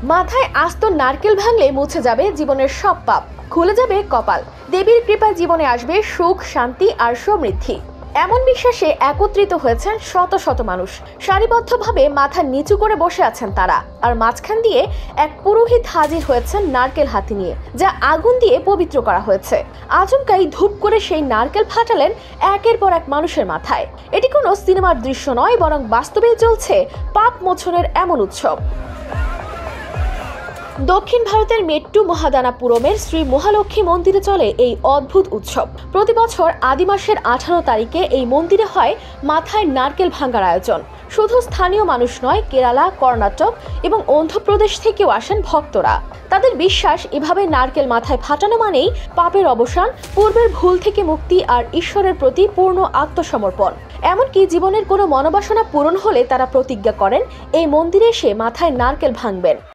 মাথায় আস্ত নারকেল ভাঙলে মুছে যাবে জীবনের সব পাপ, খুলে যাবে কপাল। দেবীর কৃপায় জীবনে আসবে সুখ, শান্তি আর সমৃদ্ধি। এমন বিশ্বাসে একত্রিত হয়েছেন শত শত মানুষ। সারিবদ্ধভাবে মাথা নিচু করে বসে আছেন তারা, আর মাঝখান দিয়ে এক পুরোহিত হাজির হয়েছেন নারকেল হাতে নিয়ে, যা আগুন দিয়ে পবিত্র করা হয়েছে। আচমকাই ধূপ করে সেই নারকেল ফাটালেন একের পর এক মানুষের মাথায়। এটি কোনো সিনেমার দৃশ্য নয়, বরং বাস্তবেই চলছে পাপ মোচনের এমন উৎসব। দক্ষিণ ভারতের মেট্টু মহাদানাপুরমের শ্রী মহালক্ষ্মী মন্দিরে চলে এই অদ্ভুত উৎসব। প্রতি বছর আদি মাসের 18 তারিখে এই মন্দিরে হয় মাথায় নারকেল ভাঙার আয়োজন। শুধু স্থানীয় মানুষ নয়, কেরালা, কর্ণাটক এবং অন্ধ্রপ্রদেশ থেকেও আসেন ভক্তরা। তাদের বিশ্বাস, এভাবে নারকেল মাথায় ফাটানো মানেই পাপের অবসান, পূর্বের ভুল থেকে মুক্তি আর ঈশ্বরের প্রতি পূর্ণ আত্মসমর্পণ। এমনকি জীবনের কোনো মনোবাসনা পূরণ হলে তারা প্রতিজ্ঞা করেন এই মন্দিরে এসে মাথায় নারকেল ভাঙবেন।